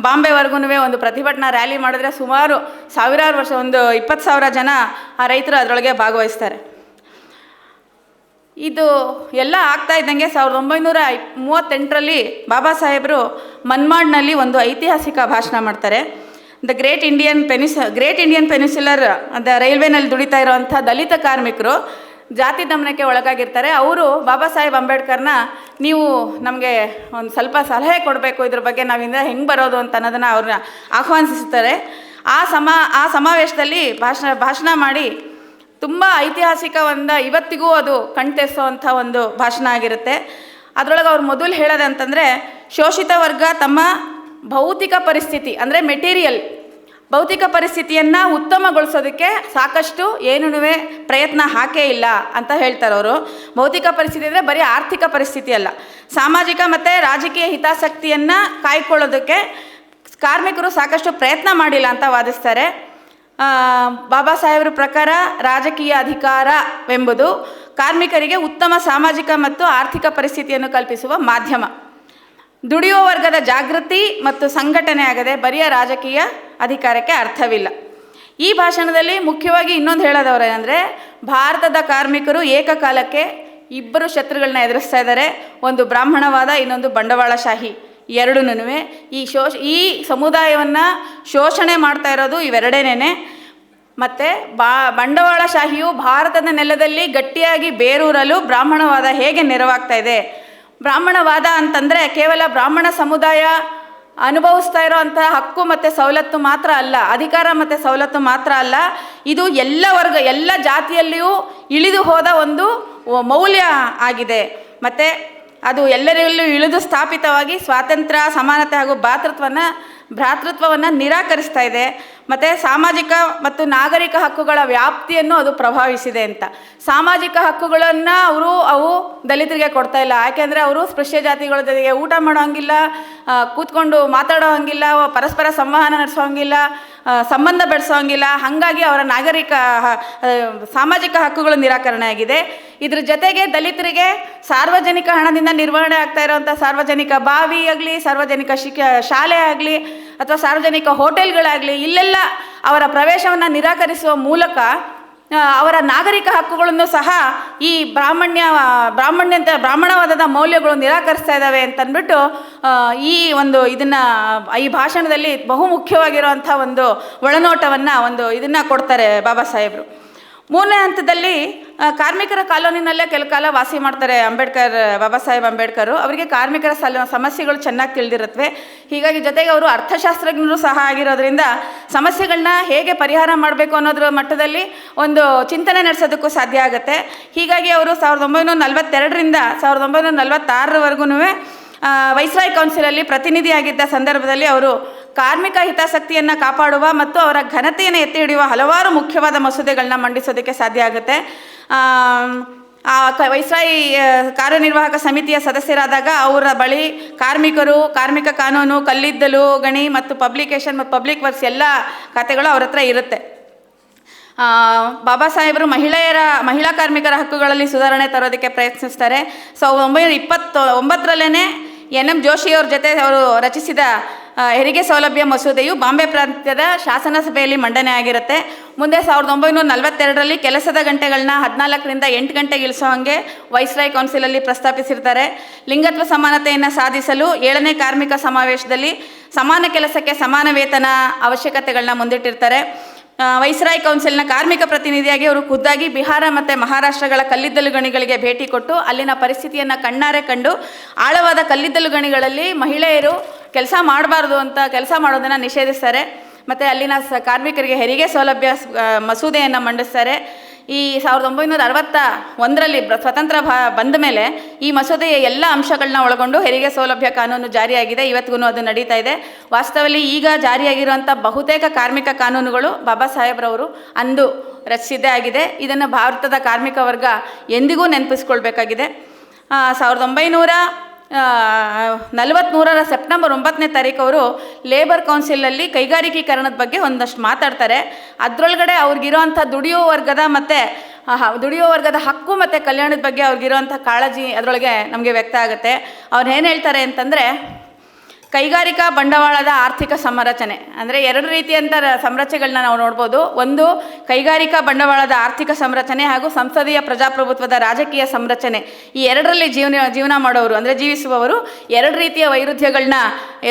ಬಾಂಬೆವರೆಗೂ ಒಂದು ಪ್ರತಿಭಟನಾ ರ್ಯಾಲಿ ಮಾಡಿದ್ರೆ ಸುಮಾರು ಸಾವಿರಾರು ವರ್ಷ, ಒಂದು 20,000 ಜನ ಆ ರೈತರು ಅದರೊಳಗೆ ಭಾಗವಹಿಸ್ತಾರೆ. ಇದು ಎಲ್ಲ ಆಗ್ತಾ ಇದ್ದಂಗೆ 1938ರಲ್ಲಿ ಬಾಬಾ ಸಾಹೇಬರು ಮನ್ಮಾಡ್ನಲ್ಲಿ ಒಂದು ಐತಿಹಾಸಿಕ ಭಾಷಣ ಮಾಡ್ತಾರೆ. ಗ್ರೇಟ್ ಇಂಡಿಯನ್ ಪೆನಿನ್ಸುಲರ್ ರೈಲ್ವೆನಲ್ಲಿ ದುಡಿತಾ ಇರೋವಂಥ ದಲಿತ ಕಾರ್ಮಿಕರು ಜಾತಿ ದಮನಕ್ಕೆ ಒಳಗಾಗಿರ್ತಾರೆ. ಅವರು ಬಾಬಾ ಸಾಹೇಬ್ ಅಂಬೇಡ್ಕರ್ನ ನೀವು ನಮಗೆ ಒಂದು ಸ್ವಲ್ಪ ಸಲಹೆ ಕೊಡಬೇಕು, ಇದ್ರ ಬಗ್ಗೆ ನಾವಿಂದ ಹೆಂಗೆ ಬರೋದು ಅಂತ ಅನ್ನೋದನ್ನು ಅವ್ರನ್ನ ಆಹ್ವಾನಿಸ್ತಾರೆ. ಆ ಸಮಾವೇಶದಲ್ಲಿ ಭಾಷಣ ಮಾಡಿ ತುಂಬ ಐತಿಹಾಸಿಕ ಇವತ್ತಿಗೂ ಅದು ಕಣ್ತೆಸೋವಂಥ ಒಂದು ಭಾಷಣ ಆಗಿರುತ್ತೆ. ಅದರೊಳಗೆ ಅವ್ರು ಮೊದಲು ಹೇಳೋದಂತಂದರೆ, ಶೋಷಿತ ವರ್ಗ ತಮ್ಮ ಭೌತಿಕ ಪರಿಸ್ಥಿತಿ ಅಂದರೆ ಭೌತಿಕ ಪರಿಸ್ಥಿತಿಯನ್ನು ಉತ್ತಮಗೊಳಿಸೋದಕ್ಕೆ ಸಾಕಷ್ಟು ಏನೂ ಪ್ರಯತ್ನ ಹಾಕೇ ಇಲ್ಲ ಅಂತ ಹೇಳ್ತಾರೆ ಅವರು. ಭೌತಿಕ ಪರಿಸ್ಥಿತಿ ಅಂದರೆ ಬರೀ ಆರ್ಥಿಕ ಪರಿಸ್ಥಿತಿ ಅಲ್ಲ, ಸಾಮಾಜಿಕ ಮತ್ತು ರಾಜಕೀಯ ಹಿತಾಸಕ್ತಿಯನ್ನು ಕಾಯ್ಕೊಳ್ಳೋದಕ್ಕೆ ಕಾರ್ಮಿಕರು ಸಾಕಷ್ಟು ಪ್ರಯತ್ನ ಮಾಡಿಲ್ಲ ಅಂತ ವಾದಿಸ್ತಾರೆ. ಬಾಬಾ ಸಾಹೇಬ್ರ ಪ್ರಕಾರ ರಾಜಕೀಯ ಅಧಿಕಾರವೆಂಬುದು ಕಾರ್ಮಿಕರಿಗೆ ಉತ್ತಮ ಸಾಮಾಜಿಕ ಮತ್ತು ಆರ್ಥಿಕ ಪರಿಸ್ಥಿತಿಯನ್ನು ಕಲ್ಪಿಸುವ ಮಾಧ್ಯಮ. ದುಡಿಯುವ ವರ್ಗದ ಜಾಗೃತಿ ಮತ್ತು ಸಂಘಟನೆ ಆಗದೆ ಬರಿಯ ರಾಜಕೀಯ ಅಧಿಕಾರಕ್ಕೆ ಅರ್ಥವಿಲ್ಲ. ಈ ಭಾಷಣದಲ್ಲಿ ಮುಖ್ಯವಾಗಿ ಇನ್ನೊಂದು ಹೇಳೋದವರೇನೆಂದರೆ, ಭಾರತದ ಕಾರ್ಮಿಕರು ಏಕಕಾಲಕ್ಕೆ ಇಬ್ಬರು ಶತ್ರುಗಳನ್ನ ಎದುರಿಸ್ತಾ ಇದ್ದಾರೆ. ಒಂದು ಬ್ರಾಹ್ಮಣವಾದ, ಇನ್ನೊಂದು ಬಂಡವಾಳಶಾಹಿ. ಎರಡೂ ಈ ಸಮುದಾಯವನ್ನು ಶೋಷಣೆ ಮಾಡ್ತಾ ಇರೋದು ಇವೆರಡೇನೆ. ಮತ್ತು ಬಂಡವಾಳಶಾಹಿಯು ಭಾರತದ ನೆಲದಲ್ಲಿ ಗಟ್ಟಿಯಾಗಿ ಬೇರೂರಲು ಬ್ರಾಹ್ಮಣವಾದ ಹೇಗೆ ನೆರವಾಗ್ತಾ ಇದೆ. ಬ್ರಾಹ್ಮಣವಾದ ಅಂತಂದರೆ ಕೇವಲ ಬ್ರಾಹ್ಮಣ ಸಮುದಾಯ ಅನುಭವಿಸ್ತಾ ಇರೋವಂಥ ಹಕ್ಕು ಮತ್ತು ಸವಲತ್ತು ಮಾತ್ರ ಅಲ್ಲ, ಅಧಿಕಾರ ಮತ್ತು ಸವಲತ್ತು ಮಾತ್ರ ಅಲ್ಲ, ಇದು ಎಲ್ಲ ಜಾತಿಯಲ್ಲಿಯೂ ಇಳಿದು ಹೋದ ಒಂದು ಮೌಲ್ಯ ಆಗಿದೆ. ಮತ್ತು ಅದು ಎಲ್ಲರಲ್ಲೂ ಇಳಿದು ಸ್ಥಾಪಿತವಾಗಿ ಸ್ವಾತಂತ್ರ್ಯ, ಸಮಾನತೆ ಹಾಗೂ ಭ್ರಾತೃತ್ವವನ್ನು ನಿರಾಕರಿಸ್ತಾ ಇದೆ. ಮತ್ತು ಸಾಮಾಜಿಕ ಮತ್ತು ನಾಗರಿಕ ಹಕ್ಕುಗಳ ವ್ಯಾಪ್ತಿಯನ್ನು ಅದು ಪ್ರಭಾವಿಸಿದೆ ಅಂತ. ಸಾಮಾಜಿಕ ಹಕ್ಕುಗಳನ್ನು ಅವು ದಲಿತರಿಗೆ ಕೊಡ್ತಾ ಇಲ್ಲ. ಯಾಕೆಂದರೆ ಅವರು ಸ್ಪೃಶ್ಯ ಜಾತಿಗಳ ಜೊತೆಗೆ ಊಟ ಮಾಡೋ ಹಂಗಿಲ್ಲ, ಕೂತ್ಕೊಂಡು ಮಾತಾಡೋ ಹಂಗಿಲ್ಲ, ಪರಸ್ಪರ ಸಂವಹನ ನಡೆಸೋ ಹಂಗಿಲ್ಲ, ಸಂಬಂಧ ಬೆಳೆಸೋ ಹಂಗಿಲ್ಲ. ಹಾಗಾಗಿ ಅವರ ಸಾಮಾಜಿಕ ಹಕ್ಕುಗಳು ನಿರಾಕರಣೆ ಆಗಿದೆ. ಇದ್ರ ಜೊತೆಗೆ ದಲಿತರಿಗೆ ಸಾರ್ವಜನಿಕ ಹಣದಿಂದ ನಿರ್ವಹಣೆ ಆಗ್ತಾ ಇರೋವಂಥ ಸಾರ್ವಜನಿಕ ಬಾವಿ ಆಗಲಿ, ಸಾರ್ವಜನಿಕ ಶಾಲೆ ಆಗಲಿ ಅಥವಾ ಸಾರ್ವಜನಿಕ ಹೋಟೆಲ್ಗಳಾಗಲಿ, ಇಲ್ಲೆಲ್ಲ ಅವರ ಪ್ರವೇಶವನ್ನು ನಿರಾಕರಿಸುವ ಮೂಲಕ ಅವರ ನಾಗರಿಕ ಹಕ್ಕುಗಳನ್ನು ಸಹ ಈ ಬ್ರಾಹ್ಮಣವಾದದ ಮೌಲ್ಯಗಳು ನಿರಾಕರಿಸ್ತಾ ಇದ್ದಾವೆ ಅಂತಂದ್ಬಿಟ್ಟು ಈ ಭಾಷಣದಲ್ಲಿ ಬಹುಮುಖ್ಯವಾಗಿರುವಂಥ ಒಂದು ಒಳನೋಟವನ್ನು ಇದನ್ನು ಕೊಡ್ತಾರೆ ಬಾಬಾ ಸಾಹೇಬರು. ಮೂರನೇ ಹಂತದಲ್ಲಿ ಕಾರ್ಮಿಕರ ಕಾಲೋನಿನಲ್ಲೇ ಕೆಲ ಕಾಲ ವಾಸಿ ಮಾಡ್ತಾರೆ ಬಾಬಾ ಸಾಹೇಬ್ ಅಂಬೇಡ್ಕರ್. ಅವರಿಗೆ ಕಾರ್ಮಿಕರ ಸಮಸ್ಯೆಗಳು ಚೆನ್ನಾಗಿ ತಿಳಿದಿರುತ್ತವೆ. ಹೀಗಾಗಿ ಜೊತೆಗೆ ಅವರು ಅರ್ಥಶಾಸ್ತ್ರಜ್ಞರು ಸಹ ಆಗಿರೋದ್ರಿಂದ ಸಮಸ್ಯೆಗಳನ್ನ ಹೇಗೆ ಪರಿಹಾರ ಮಾಡಬೇಕು ಅನ್ನೋದ್ರ ಮಟ್ಟದಲ್ಲಿ ಒಂದು ಚಿಂತನೆ ನಡೆಸೋದಕ್ಕೂ ಸಾಧ್ಯ ಆಗುತ್ತೆ. ಹೀಗಾಗಿ ಅವರು 1942ರಿಂದ 1946ರವರೆಗೂ ವೈಸ್ರಾಯ್ ಕೌನ್ಸಿಲಲ್ಲಿ ಪ್ರತಿನಿಧಿಯಾಗಿದ್ದ ಸಂದರ್ಭದಲ್ಲಿ ಅವರು ಕಾರ್ಮಿಕ ಹಿತಾಸಕ್ತಿಯನ್ನು ಕಾಪಾಡುವ ಮತ್ತು ಅವರ ಘನತೆಯನ್ನು ಎತ್ತಿ ಹಿಡಿಯುವ ಹಲವಾರು ಮುಖ್ಯವಾದ ಮಸೂದೆಗಳನ್ನ ಮಂಡಿಸೋದಕ್ಕೆ ಸಾಧ್ಯ ಆಗುತ್ತೆ. ವೈಸ್ರಾಯ್ ಕಾರ್ಯನಿರ್ವಾಹಕ ಸಮಿತಿಯ ಸದಸ್ಯರಾದಾಗ ಅವರ ಬಳಿ ಕಾರ್ಮಿಕ ಕಾನೂನು, ಕಲ್ಲಿದ್ದಲು ಗಣಿ ಮತ್ತು ಪಬ್ಲಿಕೇಶನ್ ಮತ್ತು ಪಬ್ಲಿಕ್ ವರ್ಕ್ಸ್ ಎಲ್ಲ ಖಾತೆಗಳು ಅವ್ರ ಹತ್ರ ಇರುತ್ತೆ. ಬಾಬಾ ಸಾಹೇಬರು ಮಹಿಳಾ ಕಾರ್ಮಿಕರ ಹಕ್ಕುಗಳಲ್ಲಿ ಸುಧಾರಣೆ ತರೋದಕ್ಕೆ ಪ್ರಯತ್ನಿಸ್ತಾರೆ. 1929ರಲ್ಲೇ NM ಜೋಶಿಯವ್ರ ಜೊತೆ ಅವರು ರಚಿಸಿದ ಹೆರಿಗೆ ಸೌಲಭ್ಯ ಮಸೂದೆಯು ಬಾಂಬೆ ಪ್ರಾಂತ್ಯದ ಶಾಸನ ಸಭೆಯಲ್ಲಿ ಮಂಡನೆ ಆಗಿರುತ್ತೆ. ಮುಂದೆ 1942ರಲ್ಲಿ ಕೆಲಸದ ಗಂಟೆಗಳನ್ನ 14ರಿಂದ 8 ಗಂಟೆಗೆ ಇಳಿಸೋ ಹಾಗೆ ವೈಸ್ರಾಯ್ ಕೌನ್ಸಿಲಲ್ಲಿ ಪ್ರಸ್ತಾಪಿಸಿರ್ತಾರೆ. ಲಿಂಗತ್ವ ಸಮಾನತೆಯನ್ನು ಸಾಧಿಸಲು 7ನೇ ಕಾರ್ಮಿಕ ಸಮಾವೇಶದಲ್ಲಿ ಸಮಾನ ಕೆಲಸಕ್ಕೆ ಸಮಾನ ವೇತನ ಅವಶ್ಯಕತೆಗಳನ್ನ ಮುಂದಿಟ್ಟಿರ್ತಾರೆ. ವೈಸ್ರಾಯ್ ಕೌನ್ಸಿಲ್ನ ಕಾರ್ಮಿಕ ಪ್ರತಿನಿಧಿಯಾಗಿ ಅವರು ಖುದ್ದಾಗಿ ಬಿಹಾರ ಮತ್ತು ಮಹಾರಾಷ್ಟ್ರಗಳ ಕಲ್ಲಿದ್ದಲು ಗಣಿಗಳಿಗೆ ಭೇಟಿ ಕೊಟ್ಟು ಅಲ್ಲಿನ ಪರಿಸ್ಥಿತಿಯನ್ನು ಕಣ್ಣಾರೆ ಕಂಡು ಆಳವಾದ ಕಲ್ಲಿದ್ದಲು ಗಣಿಗಳಲ್ಲಿ ಮಹಿಳೆಯರು ಕೆಲಸ ಮಾಡಬಾರ್ದು ಅಂತ ಕೆಲಸ ಮಾಡೋದನ್ನು ನಿಷೇಧಿಸ್ತಾರೆ. ಮತ್ತು ಅಲ್ಲಿನ ಕಾರ್ಮಿಕರಿಗೆ ಹೆರಿಗೆ ಸೌಲಭ್ಯ ಮಸೂದೆಯನ್ನು ಮಂಡಿಸ್ತಾರೆ. ಈ 1961ರಲ್ಲಿ ಸ್ವತಂತ್ರ ಬಂದ ಮೇಲೆ ಈ ಮಸೂದೆಯ ಎಲ್ಲ ಅಂಶಗಳನ್ನ ಒಳಗೊಂಡು ಹೆರಿಗೆ ಸೌಲಭ್ಯ ಕಾನೂನು ಜಾರಿಯಾಗಿದೆ. ಇವತ್ತಿಗೂ ಅದು ನಡೀತಾ ಇದೆ. ವಾಸ್ತವದಲ್ಲಿ ಈಗ ಜಾರಿಯಾಗಿರುವಂಥ ಬಹುತೇಕ ಕಾರ್ಮಿಕ ಕಾನೂನುಗಳು ಬಾಬಾ ಸಾಹೇಬ್ರವರು ಅಂದು ರಚಿಸಿದ್ದೇ ಆಗಿದೆ. ಇದನ್ನು ಭಾರತದ ಕಾರ್ಮಿಕ ವರ್ಗ ಎಂದಿಗೂ ನೆನಪಿಸ್ಕೊಳ್ಬೇಕಾಗಿದೆ. 43ರ ಸೆಪ್ಟೆಂಬರ್ 9ನೇ ತಾರೀಕು ಅವರು ಲೇಬರ್ ಕೌನ್ಸಿಲಲ್ಲಿ ಕೈಗಾರಿಕೀಕರಣದ ಬಗ್ಗೆ ಒಂದಷ್ಟು ಮಾತಾಡ್ತಾರೆ. ಅದರೊಳಗಡೆ ಅವ್ರಿಗಿರೋವಂಥ ದುಡಿಯೋ ವರ್ಗದ ಹಕ್ಕು ಮತ್ತು ಕಲ್ಯಾಣದ ಬಗ್ಗೆ ಅವ್ರಿಗಿರೋವಂಥ ಕಾಳಜಿ ಅದರೊಳಗೆ ನಮಗೆ ವ್ಯಕ್ತ ಆಗುತ್ತೆ. ಅವ್ರು ಏನು ಹೇಳ್ತಾರೆ ಅಂತಂದರೆ, ಕೈಗಾರಿಕಾ ಬಂಡವಾಳದ ಆರ್ಥಿಕ ಸಂರಚನೆ ಅಂದರೆ ಎರಡು ರೀತಿಯಂಥ ಸಂರಚನೆಗಳನ್ನ ನಾವು ನೋಡ್ಬೋದು. ಒಂದು ಕೈಗಾರಿಕಾ ಬಂಡವಾಳದ ಆರ್ಥಿಕ ಸಂರಚನೆ ಹಾಗೂ ಸಂಸದೀಯ ಪ್ರಜಾಪ್ರಭುತ್ವದ ರಾಜಕೀಯ ಸಂರಚನೆ. ಈ ಎರಡರಲ್ಲಿ ಜೀವನ ಮಾಡೋರು ಅಂದರೆ ಜೀವಿಸುವವರು ಎರಡು ರೀತಿಯ ವೈರುಧ್ಯಗಳನ್ನ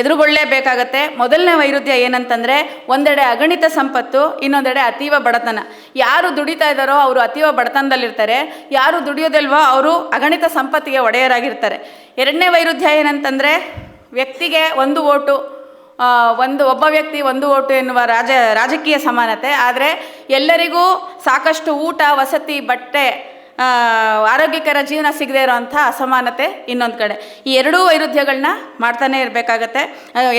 ಎದುರುಗೊಳ್ಳಲೇಬೇಕಾಗತ್ತೆ. ಮೊದಲನೇ ವೈರುಧ್ಯ ಏನಂತಂದರೆ, ಒಂದೆಡೆ ಅಗಣಿತ ಸಂಪತ್ತು, ಇನ್ನೊಂದೆಡೆ ಅತೀವ ಬಡತನ. ಯಾರು ದುಡಿತಾ ಇದ್ದಾರೋ ಅವರು ಅತೀವ ಬಡತನದಲ್ಲಿರ್ತಾರೆ, ಯಾರು ದುಡಿಯೋದಿಲ್ವೋ ಅವರು ಅಗಣಿತ ಸಂಪತ್ತಿಗೆ ಒಡೆಯರಾಗಿರ್ತಾರೆ. ಎರಡನೇ ವೈರುಧ್ಯ ಏನಂತಂದರೆ, ವ್ಯಕ್ತಿಗೆ ಒಂದು ಓಟು, ಒಬ್ಬ ವ್ಯಕ್ತಿ ಒಂದು ಓಟು ಎನ್ನುವ ರಾಜಕೀಯ ಸಮಾನತೆ. ಆದರೆ ಎಲ್ಲರಿಗೂ ಸಾಕಷ್ಟು ಊಟ, ವಸತಿ, ಬಟ್ಟೆ, ಆರೋಗ್ಯಕರ ಜೀವನ ಸಿಗದೇ ಇರೋವಂಥ ಅಸಮಾನತೆ ಇನ್ನೊಂದು ಕಡೆ. ಈ ಎರಡೂ ವೈರುಧ್ಯಗಳನ್ನ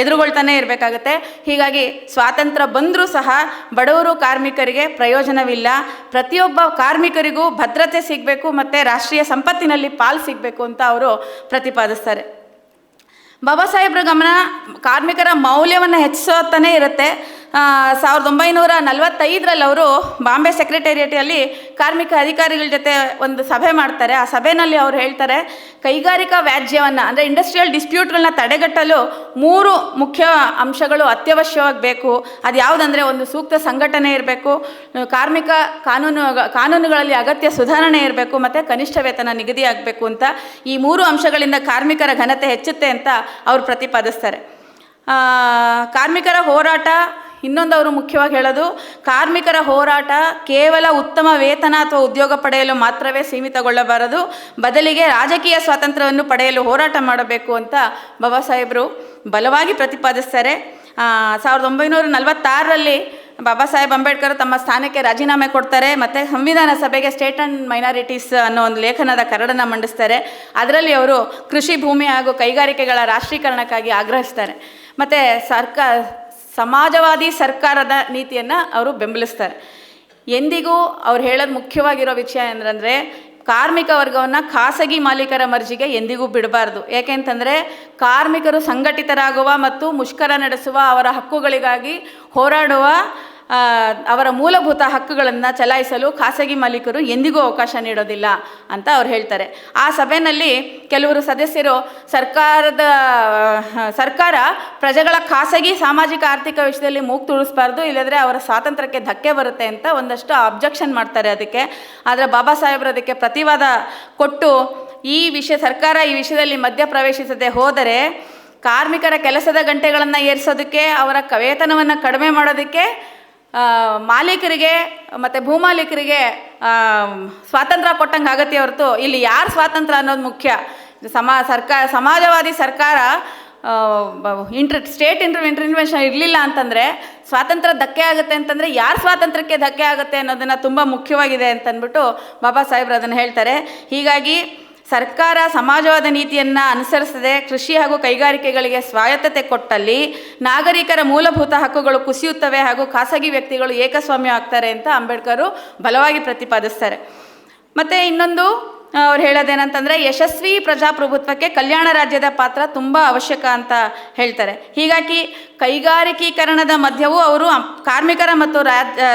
ಎದುರುಗೊಳ್ತಾನೆ ಇರಬೇಕಾಗತ್ತೆ. ಹೀಗಾಗಿ ಸ್ವಾತಂತ್ರ್ಯ ಬಂದರೂ ಸಹ ಬಡವರು ಕಾರ್ಮಿಕರಿಗೆ ಪ್ರಯೋಜನವಿಲ್ಲ. ಪ್ರತಿಯೊಬ್ಬ ಕಾರ್ಮಿಕರಿಗೂ ಭದ್ರತೆ ಸಿಗಬೇಕು ಮತ್ತು ರಾಷ್ಟ್ರೀಯ ಸಂಪತ್ತಿನಲ್ಲಿ ಪಾಲು ಸಿಗಬೇಕು ಅಂತ ಅವರು ಪ್ರತಿಪಾದಿಸ್ತಾರೆ. ಬಾಬಾ ಸಾಹೇಬ್ರ ಗಮನ ಕಾರ್ಮಿಕರ ಮೌಲ್ಯವನ್ನು ಹೆಚ್ಚಿಸುತ್ತಾನೇ ಇರುತ್ತೆ. 1945ರಲ್ಲಿ ಅವರು ಬಾಂಬೆ ಸೆಕ್ರೆಟೇರಿಯೇಟಲ್ಲಿ ಕಾರ್ಮಿಕ ಅಧಿಕಾರಿಗಳ ಜೊತೆ ಒಂದು ಸಭೆ ಮಾಡ್ತಾರೆ. ಆ ಸಭೆಯಲ್ಲಿ ಅವ್ರು ಹೇಳ್ತಾರೆ, ಕೈಗಾರಿಕಾ ವ್ಯಾಜ್ಯವನ್ನು ಅಂದರೆ ಇಂಡಸ್ಟ್ರಿಯಲ್ ಡಿಸ್ಪ್ಯೂಟ್ಗಳನ್ನ ತಡೆಗಟ್ಟಲು 3 ಮುಖ್ಯ ಅಂಶಗಳು ಅತ್ಯವಶ್ಯವಾಗಿ ಬೇಕು. ಅದು ಯಾವುದಂದರೆ, ಒಂದು ಸೂಕ್ತ ಸಂಘಟನೆ ಇರಬೇಕು, ಕಾರ್ಮಿಕ ಕಾನೂನುಗಳಲ್ಲಿ ಅಗತ್ಯ ಸುಧಾರಣೆ ಇರಬೇಕು ಮತ್ತು ಕನಿಷ್ಠ ವೇತನ ನಿಗದಿಯಾಗಬೇಕು ಅಂತ. ಈ 3 ಅಂಶಗಳಿಂದ ಕಾರ್ಮಿಕರ ಘನತೆ ಹೆಚ್ಚುತ್ತೆ ಅಂತ ಅವರು ಪ್ರತಿಪಾದಿಸ್ತಾರೆ. ಕಾರ್ಮಿಕರ ಹೋರಾಟ ಇನ್ನೊಂದು ಅವರು ಮುಖ್ಯವಾಗಿ ಹೇಳೋದು, ಕಾರ್ಮಿಕರ ಹೋರಾಟ ಕೇವಲ ಉತ್ತಮ ವೇತನ ಅಥವಾ ಉದ್ಯೋಗ ಪಡೆಯಲು ಮಾತ್ರವೇ ಸೀಮಿತಗೊಳ್ಳಬಾರದು, ಬದಲಿಗೆ ರಾಜಕೀಯ ಸ್ವಾತಂತ್ರ್ಯವನ್ನು ಪಡೆಯಲು ಹೋರಾಟ ಮಾಡಬೇಕು ಅಂತ ಬಾಬಾ ಸಾಹೇಬರು ಬಲವಾಗಿ ಪ್ರತಿಪಾದಿಸ್ತಾರೆ. 1946ರಲ್ಲಿ ಬಾಬಾ ಸಾಹೇಬ್ ಅಂಬೇಡ್ಕರ್ ತಮ್ಮ ಸ್ಥಾನಕ್ಕೆ ರಾಜೀನಾಮೆ ಕೊಡ್ತಾರೆ ಮತ್ತು ಸಂವಿಧಾನ ಸಭೆಗೆ ಸ್ಟೇಟ್ ಆ್ಯಂಡ್ ಮೈನಾರಿಟೀಸ್ ಅನ್ನೋ ಒಂದು ಲೇಖನದ ಕರಡನ್ನು ಮಂಡಿಸ್ತಾರೆ. ಅದರಲ್ಲಿ ಅವರು ಕೃಷಿ ಭೂಮಿ ಹಾಗೂ ಕೈಗಾರಿಕೆಗಳ ರಾಷ್ಟ್ರೀಕರಣಕ್ಕಾಗಿ ಆಗ್ರಹಿಸ್ತಾರೆ ಮತ್ತು ಸಮಾಜವಾದಿ ಸರ್ಕಾರದ ನೀತಿಯನ್ನು ಅವರು ಬೆಂಬಲಿಸ್ತಾರೆ. ಎಂದಿಗೂ ಅವ್ರು ಹೇಳೋದು ಮುಖ್ಯವಾಗಿರೋ ವಿಷಯ ಏನಂದರೆ, ಕಾರ್ಮಿಕ ವರ್ಗವನ್ನು ಖಾಸಗಿ ಮಾಲೀಕರ ಮರ್ಜಿಗೆ ಎಂದಿಗೂ ಬಿಡಬಾರ್ದು. ಏಕೆಂತಂದರೆ ಕಾರ್ಮಿಕರು ಸಂಘಟಿತರಾಗುವ ಮತ್ತು ಮುಷ್ಕರ ನಡೆಸುವ, ಅವರ ಹಕ್ಕುಗಳಿಗಾಗಿ ಹೋರಾಡುವ, ಅವರ ಮೂಲಭೂತ ಹಕ್ಕುಗಳನ್ನು ಚಲಾಯಿಸಲು ಖಾಸಗಿ ಮಾಲೀಕರು ಎಂದಿಗೂ ಅವಕಾಶ ನೀಡೋದಿಲ್ಲ ಅಂತ ಅವ್ರು ಹೇಳ್ತಾರೆ. ಆ ಸಭೆಯಲ್ಲಿ ಕೆಲವರು ಸದಸ್ಯರು ಸರ್ಕಾರ ಪ್ರಜೆಗಳ ಖಾಸಗಿ ಸಾಮಾಜಿಕ ಆರ್ಥಿಕ ವಿಷಯದಲ್ಲಿ ಮೂಗು ತುಳಿಸಬಾರ್ದು, ಇಲ್ಲದ್ರೆ ಅವರ ಸ್ವಾತಂತ್ರ್ಯಕ್ಕೆ ಧಕ್ಕೆ ಬರುತ್ತೆ ಅಂತ ಒಂದಷ್ಟು ಅಬ್ಜೆಕ್ಷನ್ ಮಾಡ್ತಾರೆ ಅದಕ್ಕೆ. ಆದರೆ ಬಾಬಾ ಸಾಹೇಬರು ಅದಕ್ಕೆ ಪ್ರತಿವಾದ ಕೊಟ್ಟು, ಸರ್ಕಾರ ಈ ವಿಷಯದಲ್ಲಿ ಮಧ್ಯಪ್ರವೇಶಿಸದೆ ಹೋದರೆ ಕಾರ್ಮಿಕರ ಕೆಲಸದ ಗಂಟೆಗಳನ್ನು ಏರಿಸೋದಕ್ಕೆ, ಅವರ ವೇತನವನ್ನು ಕಡಿಮೆ ಮಾಡೋದಕ್ಕೆ ಮಾಲೀಕರಿಗೆ ಮತ್ತು ಭೂಮಾಲೀಕರಿಗೆ ಸ್ವಾತಂತ್ರ್ಯ ಕೊಟ್ಟಂಗೆ ಆಗತ್ತೆ ಹೊರತು ಇಲ್ಲಿ ಯಾರು ಸ್ವಾತಂತ್ರ್ಯ ಅನ್ನೋದು ಮುಖ್ಯ. ಸಮಾಜವಾದಿ ಸರ್ಕಾರ ಸ್ಟೇಟ್ ಇಂಟರ್ವೆನ್ಷನ್ ಇರಲಿಲ್ಲ ಅಂತಂದರೆ ಸ್ವಾತಂತ್ರ್ಯ ಧಕ್ಕೆ ಆಗುತ್ತೆ ಅಂತಂದರೆ ಯಾರು ಸ್ವಾತಂತ್ರ್ಯಕ್ಕೆ ಧಕ್ಕೆ ಆಗುತ್ತೆ ಅನ್ನೋದನ್ನು ತುಂಬ ಮುಖ್ಯವಾಗಿದೆ ಅಂತಂದ್ಬಿಟ್ಟು ಬಾಬಾ ಸಾಹೇಬ್ರು ಅದನ್ನು ಹೇಳ್ತಾರೆ. ಹೀಗಾಗಿ ಸರ್ಕಾರ ಸಮಾಜವಾದ ನೀತಿಯನ್ನು ಅನುಸರಿಸದೆ ಕೃಷಿ ಹಾಗೂ ಕೈಗಾರಿಕೆಗಳಿಗೆ ಸ್ವಾಯತ್ತತೆ ಕೊಟ್ಟಲ್ಲಿ ನಾಗರಿಕರ ಮೂಲಭೂತ ಹಕ್ಕುಗಳು ಕುಸಿಯುತ್ತವೆ ಹಾಗೂ ಖಾಸಗಿ ವ್ಯಕ್ತಿಗಳು ಏಕಸ್ವಾಮ್ಯ ಆಗ್ತಾರೆ ಅಂತ ಅಂಬೇಡ್ಕರು ಬಲವಾಗಿ ಪ್ರತಿಪಾದಿಸ್ತಾರೆ. ಮತ್ತು ಇನ್ನೊಂದು ಅವ್ರು ಹೇಳೋದೇನಂತಂದರೆ, ಯಶಸ್ವಿ ಪ್ರಜಾಪ್ರಭುತ್ವಕ್ಕೆ ಕಲ್ಯಾಣ ರಾಜ್ಯದ ಪಾತ್ರ ತುಂಬ ಅವಶ್ಯಕ ಅಂತ ಹೇಳ್ತಾರೆ. ಹೀಗಾಗಿ ಕೈಗಾರಿಕೀಕರಣದ ಮಧ್ಯವೂ ಅವರು ಕಾರ್ಮಿಕರ ಮತ್ತು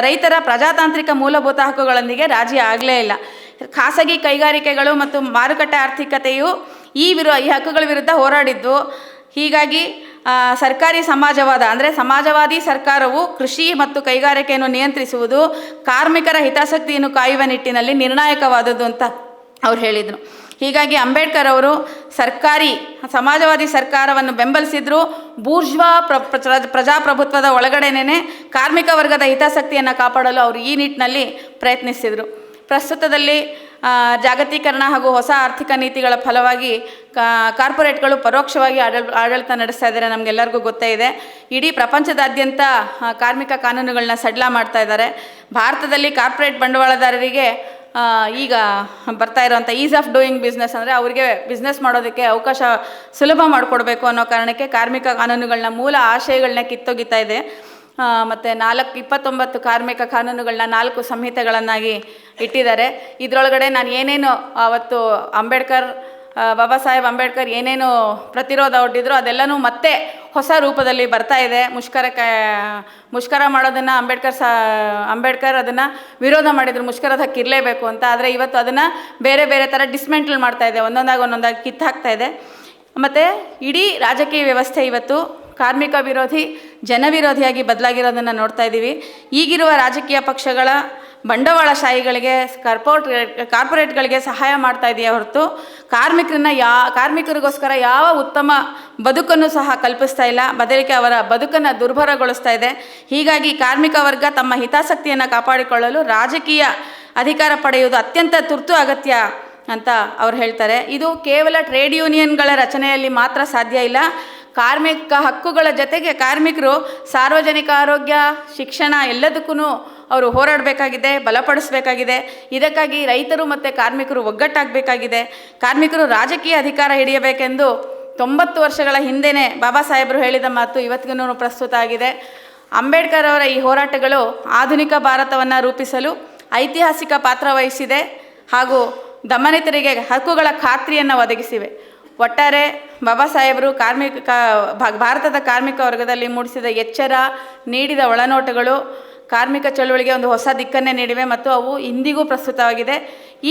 ರೈತರ ಪ್ರಜಾತಾಂತ್ರಿಕ ಮೂಲಭೂತ ಹಕ್ಕುಗಳೊಂದಿಗೆ ರಾಜಿ ಆಗಲೇ ಇಲ್ಲ. ಖಾಸಗಿ ಕೈಗಾರಿಕೆಗಳು ಮತ್ತು ಮಾರುಕಟ್ಟೆ ಆರ್ಥಿಕತೆಯು ಈ ಹಕ್ಕುಗಳ ವಿರುದ್ಧ ಹೋರಾಡಿದ್ದು. ಹೀಗಾಗಿ ಸರ್ಕಾರಿ ಸಮಾಜವಾದ ಅಂದರೆ ಸಮಾಜವಾದಿ ಸರ್ಕಾರವು ಕೃಷಿ ಮತ್ತು ಕೈಗಾರಿಕೆಯನ್ನು ನಿಯಂತ್ರಿಸುವುದು ಕಾರ್ಮಿಕರ ಹಿತಾಸಕ್ತಿಯನ್ನು ಕಾಯುವ ನಿಟ್ಟಿನಲ್ಲಿ ನಿರ್ಣಾಯಕವಾದದ್ದು ಅಂತ ಅವ್ರು ಹೇಳಿದರು. ಹೀಗಾಗಿ ಅಂಬೇಡ್ಕರ್ ಅವರು ಸಮಾಜವಾದಿ ಸರ್ಕಾರವನ್ನು ಬೆಂಬಲಿಸಿದ್ರು. ಬೂರ್ಜ್ವಾ ಪ್ರಜಾಪ್ರಭುತ್ವದ ಒಳಗಡೆನೇ ಕಾರ್ಮಿಕ ವರ್ಗದ ಹಿತಾಸಕ್ತಿಯನ್ನು ಕಾಪಾಡಲು ಅವರು ಈ ನಿಟ್ಟಿನಲ್ಲಿ ಪ್ರಯತ್ನಿಸಿದರು. ಪ್ರಸ್ತುತದಲ್ಲಿ ಜಾಗತೀಕರಣ ಹಾಗೂ ಹೊಸ ಆರ್ಥಿಕ ನೀತಿಗಳ ಫಲವಾಗಿ ಕಾರ್ಪೊರೇಟ್ಗಳು ಪರೋಕ್ಷವಾಗಿ ಆಡಳಿತ ನಡೆಸ್ತಾ ಇದ್ದಾರೆ, ನಮಗೆಲ್ಲರಿಗೂ ಗೊತ್ತೇ ಇದೆ. ಇಡೀ ಪ್ರಪಂಚದಾದ್ಯಂತ ಕಾರ್ಮಿಕ ಕಾನೂನುಗಳನ್ನ ಸಡಿಲ ಮಾಡ್ತಾ ಇದ್ದಾರೆ. ಭಾರತದಲ್ಲಿ ಕಾರ್ಪೊರೇಟ್ ಬಂಡವಾಳದಾರರಿಗೆ ಈಗ ಬರ್ತಾ ಇರೋವಂಥ ಈಸ್ ಆಫ್ ಡೂಯಿಂಗ್ ಬಿಸ್ನೆಸ್ ಅಂದರೆ ಅವರಿಗೆ ಬಿಸ್ನೆಸ್ ಮಾಡೋದಕ್ಕೆ ಅವಕಾಶ ಸುಲಭ ಮಾಡಿಕೊಡ್ಬೇಕು ಅನ್ನೋ ಕಾರಣಕ್ಕೆ ಕಾರ್ಮಿಕ ಕಾನೂನುಗಳನ್ನ ಮೂಲ ಆಶಯಗಳನ್ನ ಕಿತ್ತೊಗಿತಾ ಇದೆ. ಮತ್ತು 29 ಕಾರ್ಮಿಕ ಕಾನೂನುಗಳನ್ನ 4 ಸಂಹಿತೆಗಳನ್ನಾಗಿ ಇಟ್ಟಿದ್ದಾರೆ. ಇದರೊಳಗಡೆ ನಾನು ಏನೇನು ಅವತ್ತು ಅಂಬೇಡ್ಕರ್ ಬಾಬಾ ಸಾಹೇಬ್ ಅಂಬೇಡ್ಕರ್ ಏನೇನು ಪ್ರತಿರೋಧ ಒಡ್ಡಿದ್ರು ಅದೆಲ್ಲನೂ ಮತ್ತೆ ಹೊಸ ರೂಪದಲ್ಲಿ ಬರ್ತಾ ಇದೆ. ಮುಷ್ಕರ ಮಾಡೋದನ್ನು ಅಂಬೇಡ್ಕರ್ ಅದನ್ನು ವಿರೋಧ ಮಾಡಿದರು, ಮುಷ್ಕರದ ಹಕ್ಕು ಇರಲೇಬೇಕು ಅಂತ. ಆದರೆ ಇವತ್ತು ಅದನ್ನು ಬೇರೆ ಬೇರೆ ಥರ ಡಿಸ್ಮೆಂಟಲ್ ಮಾಡ್ತಾ ಇದೆ, ಒಂದೊಂದಾಗಿ ಕಿತ್ತಾಕ್ತಾ ಇದೆ. ಮತ್ತು ಇಡೀ ರಾಜಕೀಯ ವ್ಯವಸ್ಥೆ ಇವತ್ತು ಕಾರ್ಮಿಕ ವಿರೋಧಿ, ಜನವಿರೋಧಿಯಾಗಿ ಬದಲಾಗಿರೋದನ್ನು ನೋಡ್ತಾ ಇದ್ದೀವಿ. ಈಗಿರುವ ರಾಜಕೀಯ ಪಕ್ಷಗಳ ಬಂಡವಾಳಶಾಹಿಗಳಿಗೆ, ಕಾರ್ಪೊರೇಟ್ಗಳಿಗೆ ಸಹಾಯ ಮಾಡ್ತಾ ಇದೆಯೇ ಹೊರತು ಕಾರ್ಮಿಕರಿಗೋಸ್ಕರ ಯಾವ ಉತ್ತಮ ಬದುಕನ್ನು ಸಹ ಕಲ್ಪಿಸ್ತಾ ಇಲ್ಲ, ಬದಲಿಗೆ ಅವರ ಬದುಕನ್ನು ದುರ್ಭರಗೊಳಿಸ್ತಾ ಇದೆ. ಹೀಗಾಗಿ ಕಾರ್ಮಿಕ ವರ್ಗ ತಮ್ಮ ಹಿತಾಸಕ್ತಿಯನ್ನು ಕಾಪಾಡಿಕೊಳ್ಳಲು ರಾಜಕೀಯ ಅಧಿಕಾರ ಪಡೆಯುವುದು ಅತ್ಯಂತ ತುರ್ತು ಅಗತ್ಯ ಅಂತ ಅವ್ರು ಹೇಳ್ತಾರೆ. ಇದು ಕೇವಲ ಟ್ರೇಡ್ ಯೂನಿಯನ್ಗಳ ರಚನೆಯಲ್ಲಿ ಮಾತ್ರ ಸಾಧ್ಯ ಇಲ್ಲ. ಕಾರ್ಮಿಕ ಹಕ್ಕುಗಳ ಜೊತೆಗೆ ಕಾರ್ಮಿಕರು ಸಾರ್ವಜನಿಕ ಆರೋಗ್ಯ, ಶಿಕ್ಷಣ ಎಲ್ಲದಕ್ಕೂ ಅವರು ಹೋರಾಡಬೇಕಾಗಿದೆ, ಬಲಪಡಿಸಬೇಕಾಗಿದೆ. ಇದಕ್ಕಾಗಿ ರೈತರು ಮತ್ತು ಕಾರ್ಮಿಕರು ಒಗ್ಗಟ್ಟಾಗಬೇಕಾಗಿದೆ. ಕಾರ್ಮಿಕರು ರಾಜಕೀಯ ಅಧಿಕಾರ ಹಿಡಿಯಬೇಕೆಂದು 90 ವರ್ಷಗಳ ಹಿಂದೆಯೇ ಬಾಬಾ ಸಾಹೇಬರು ಹೇಳಿದ ಮಾತು ಇವತ್ತಿಗೂ ಪ್ರಸ್ತುತ ಆಗಿದೆ. ಅಂಬೇಡ್ಕರ್ ಅವರ ಈ ಹೋರಾಟಗಳು ಆಧುನಿಕ ಭಾರತವನ್ನು ರೂಪಿಸಲು ಐತಿಹಾಸಿಕ ಪಾತ್ರ ವಹಿಸಿದೆ ಹಾಗೂ ದಮನಿತರಿಗೆ ಹಕ್ಕುಗಳ ಖಾತ್ರಿಯನ್ನು ಒದಗಿಸಿವೆ. ಒಟ್ಟಾರೆ ಬಾಬಾ ಸಾಹೇಬರು ಭಾರತದ ಕಾರ್ಮಿಕ ವರ್ಗದಲ್ಲಿ ಮೂಡಿಸಿದ ಎಚ್ಚರ, ನೀಡಿದ ಒಳನೋಟಗಳು ಕಾರ್ಮಿಕ ಚಳುವಳಿಗೆ ಒಂದು ಹೊಸ ದಿಕ್ಕನ್ನೇ ನೀಡಿವೆ ಮತ್ತು ಅವು ಇಂದಿಗೂ ಪ್ರಸ್ತುತವಾಗಿದೆ.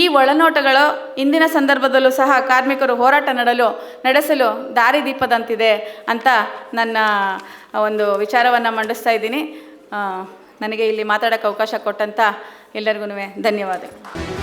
ಈ ಒಳನೋಟಗಳು ಇಂದಿನ ಸಂದರ್ಭದಲ್ಲೂ ಸಹ ಕಾರ್ಮಿಕರು ಹೋರಾಟ ನಡೆಸಲು ದಾರಿದೀಪದಂತಿದೆ ಅಂತ ನನ್ನ ಒಂದು ವಿಚಾರವನ್ನು ಮಂಡಿಸ್ತಾ ಇದ್ದೀನಿ. ನನಗೆ ಇಲ್ಲಿ ಮಾತಾಡೋಕ್ಕೆ ಅವಕಾಶ ಕೊಟ್ಟಂಥ ಎಲ್ಲರಿಗೂ ಧನ್ಯವಾದಗಳು.